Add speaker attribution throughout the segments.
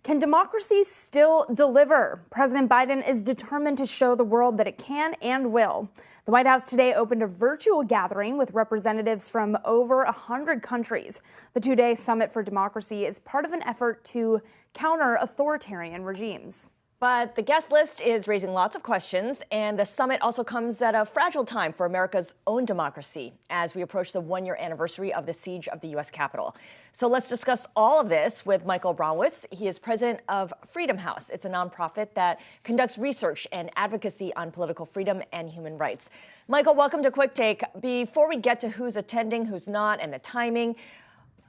Speaker 1: Can democracy still deliver? President Biden is determined to show the world that it can and will. The White House today opened a virtual gathering with representatives from over 100 countries. The two-day Summit for Democracy is part of an effort to counter authoritarian regimes.
Speaker 2: But the guest list is raising lots of questions, and the summit also comes at a fragile time for America's own democracy as we approach the one-year anniversary of the siege of the U.S. Capitol. So let's discuss all of this with Michael Abramowitz. He is president of Freedom House. It's a nonprofit that conducts research and advocacy on political freedom and human rights. Michael, welcome to Quicktake. Before we get to who's attending, who's not, and the timing,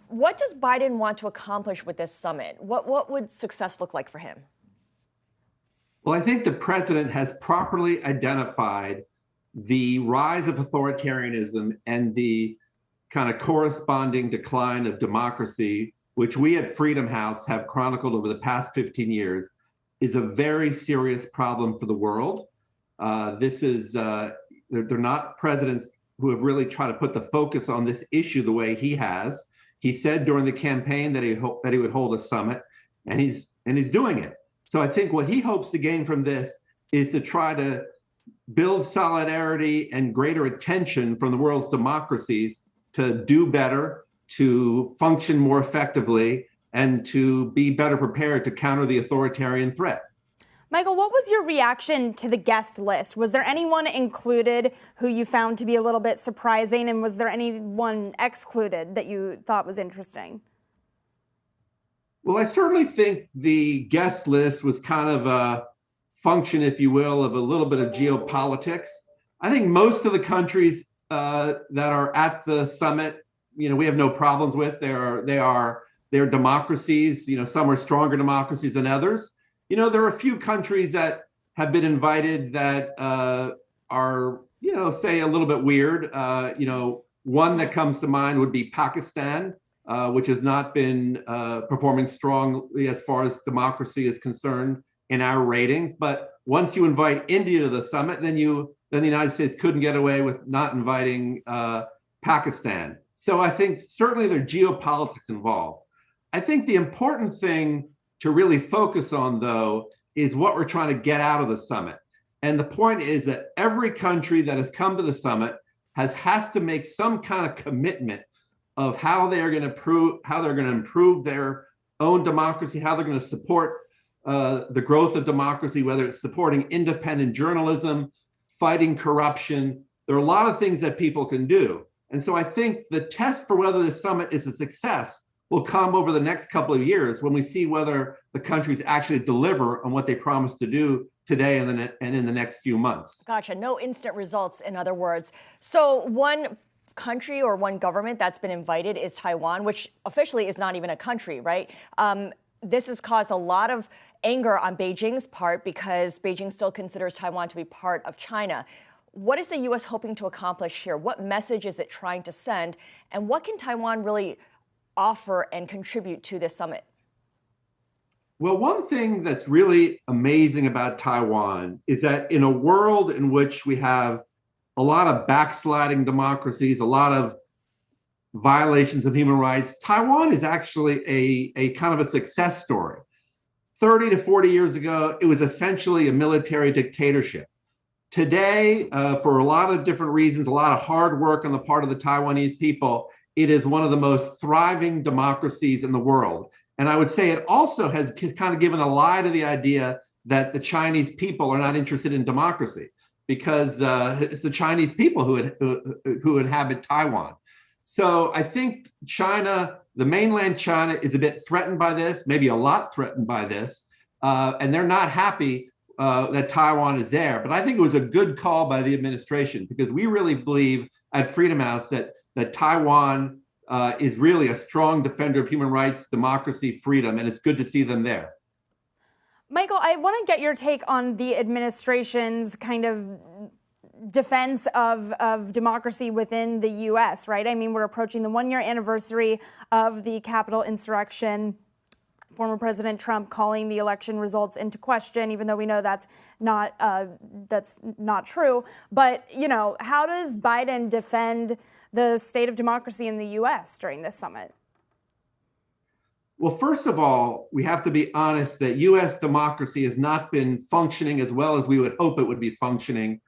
Speaker 2: what does Biden want to accomplish with this summit? What would success look like for him?
Speaker 3: Well, I think the president has properly identified the rise of authoritarianism and the kind of corresponding decline of democracy, which we at Freedom House have chronicled over the past 15 years, is a very serious problem for the world. They're not presidents who have really tried to put the focus on this issue the way he has. He said during the campaign that he would hold a summit, and he's doing it. So I think what he hopes to gain from this is to try to build solidarity and greater attention from the world's democracies to do better, to function more effectively, and to be better prepared to counter the authoritarian threat.
Speaker 1: Michael, what was your reaction to the guest list? Was there anyone included who you found to be a little bit surprising, and was there anyone excluded that you thought was interesting?
Speaker 3: Well, I certainly think the guest list was kind of a function, if you will, of a little bit of geopolitics. I think most of the countries that are at the summit, we have no problems with. They're democracies. Some are stronger democracies than others. There are a few countries that have been invited that are, say a little bit weird. One that comes to mind would be Pakistan, which has not been performing strongly as far as democracy is concerned in our ratings. But once you invite India to the summit, then the United States couldn't get away with not inviting Pakistan. So I think certainly there are geopolitics involved. I think the important thing to really focus on, though, is what we're trying to get out of the summit. And the point is that every country that has come to the summit has to make some kind of commitment of how they're going to improve their own democracy, how they're going to support the growth of democracy, whether it's supporting independent journalism, fighting corruption. There are a lot of things that people can do. And so I think the test for whether the summit is a success will come over the next couple of years when we see whether the countries actually deliver on what they promised to do today and in the next few months.
Speaker 2: Gotcha. No instant results, in other words. So one country or one government that's been invited is Taiwan, which officially is not even a country, right? This has caused a lot of anger on Beijing's part because Beijing still considers Taiwan to be part of China. What is the U.S. hoping to accomplish here? What message is it trying to send? And what can Taiwan really offer and contribute to this summit?
Speaker 3: Well, one thing that's really amazing about Taiwan is that in a world in which we have a lot of backsliding democracies, a lot of violations of human rights, Taiwan is actually a kind of a success story. 30 to 40 years ago, it was essentially a military dictatorship. Today, for a lot of different reasons, a lot of hard work on the part of the Taiwanese people, it is one of the most thriving democracies in the world. And I would say it also has kind of given a lie to the idea that the Chinese people are not interested in democracy, because it's the Chinese people who inhabit Taiwan. So I think China, the mainland China, is a bit threatened by this, maybe a lot threatened by this, and they're not happy that Taiwan is there. But I think it was a good call by the administration, because we really believe at Freedom House that Taiwan is really a strong defender of human rights, democracy, freedom, and it's good to see them there.
Speaker 1: Michael, I want to get your take on the administration's kind of defense of democracy within the U.S., right? I mean, we're approaching the one-year anniversary of the Capitol insurrection. Former President Trump calling the election results into question, even though we know that's not true. But, how does Biden defend the state of democracy in the U.S. during this summit?
Speaker 3: Well, first of all, we have to be honest that U.S. democracy has not been functioning as well as we would hope it would be functioning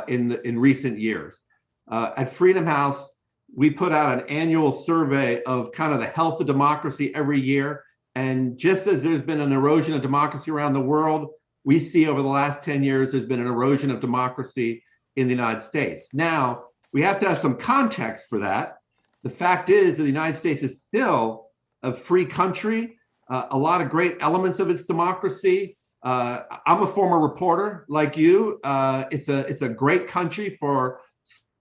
Speaker 3: in recent years. At Freedom House, we put out an annual survey of kind of the health of democracy every year. And just as there's been an erosion of democracy around the world, we see over the last 10 years, there's been an erosion of democracy in the United States. Now, we have to have some context for that. The fact is that the United States is still a free country, a lot of great elements of its democracy. I'm a former reporter like you. It's a great country for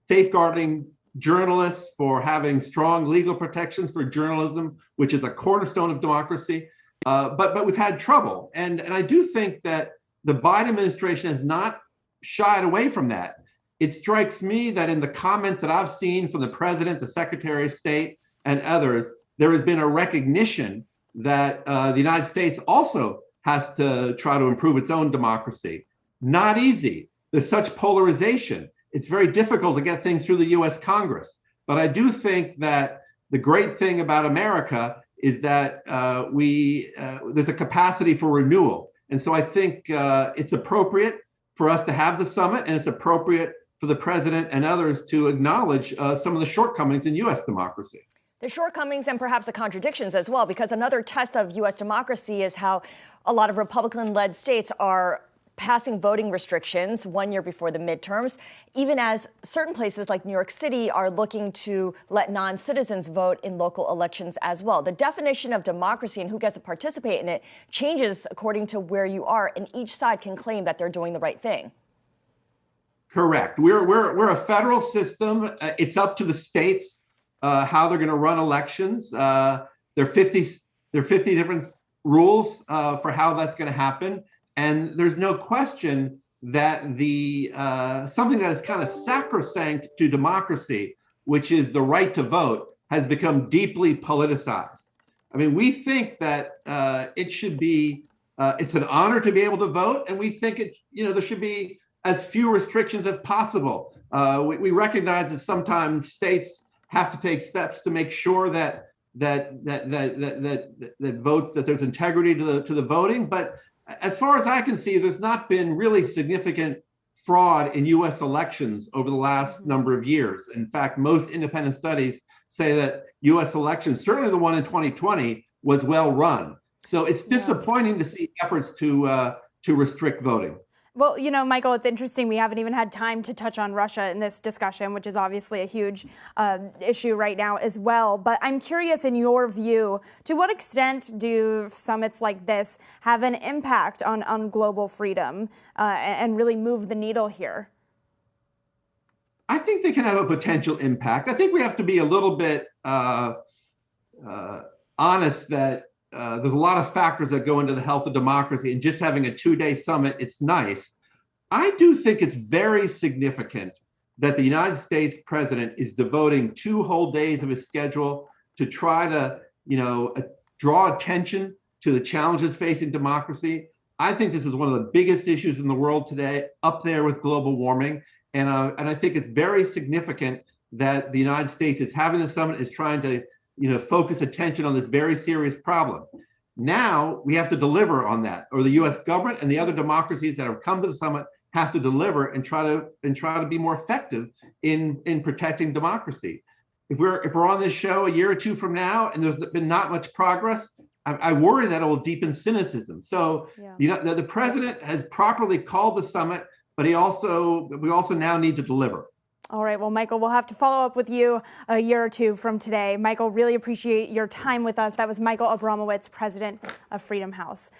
Speaker 3: safeguarding journalists, for having strong legal protections for journalism, which is a cornerstone of democracy. But we've had trouble. And I do think that the Biden administration has not shied away from that. It strikes me that in the comments that I've seen from the president, the secretary of state, and others, there has been a recognition that the United States also has to try to improve its own democracy. Not easy. There's such polarization. It's very difficult to get things through the US Congress. But I do think that the great thing about America is that there's a capacity for renewal. And so I think it's appropriate for us to have the summit, and it's appropriate for the president and others to acknowledge some of the shortcomings in US democracy.
Speaker 2: The shortcomings and perhaps the contradictions as well, because another test of U.S. democracy is how a lot of Republican-led states are passing voting restrictions 1 year before the midterms, even as certain places like New York City are looking to let non-citizens vote in local elections as well. The definition of democracy and who gets to participate in it changes according to where you are, and each side can claim that they're doing the right thing.
Speaker 3: Correct. We're a federal system. It's up to the states how they're going to run elections. There are 50 different rules for how that's going to happen. And there's no question that something that is kind of sacrosanct to democracy, which is the right to vote, has become deeply politicized. I mean, we think that it should be, it's an honor to be able to vote. And we think there should be as few restrictions as possible. We recognize that sometimes states have to take steps to make sure that votes, that there's integrity to the voting. But as far as I can see, there's not been really significant fraud in U.S. elections over the last number of years. In fact, most independent studies say that U.S. elections, certainly the one in 2020, was well run. So it's disappointing to see efforts to restrict voting.
Speaker 1: Well, Michael, it's interesting. We haven't even had time to touch on Russia in this discussion, which is obviously a huge issue right now as well. But I'm curious, in your view, to what extent do summits like this have an impact on global freedom and really move the needle here?
Speaker 3: I think they can have a potential impact. I think we have to be a little bit honest that there's a lot of factors that go into the health of democracy, and just having a 2-day summit, it's nice. I do think it's very significant that the United States president is devoting 2 whole days of his schedule to try to, draw attention to the challenges facing democracy. I think this is one of the biggest issues in the world today, up there with global warming. And I think it's very significant that the United States is having the summit, is trying to focus attention on this very serious problem. Now we have to deliver on that, or the U.S. government and the other democracies that have come to the summit have to deliver and try to be more effective in protecting democracy. If we're on this show a year or 2 from now and there's been not much progress, I worry that it will deepen cynicism. So the president has properly called the summit, but we also now need to deliver.
Speaker 1: All right. Well, Michael, we'll have to follow up with you a year or 2 from today. Michael, really appreciate your time with us. That was Michael Abramowitz, president of Freedom House.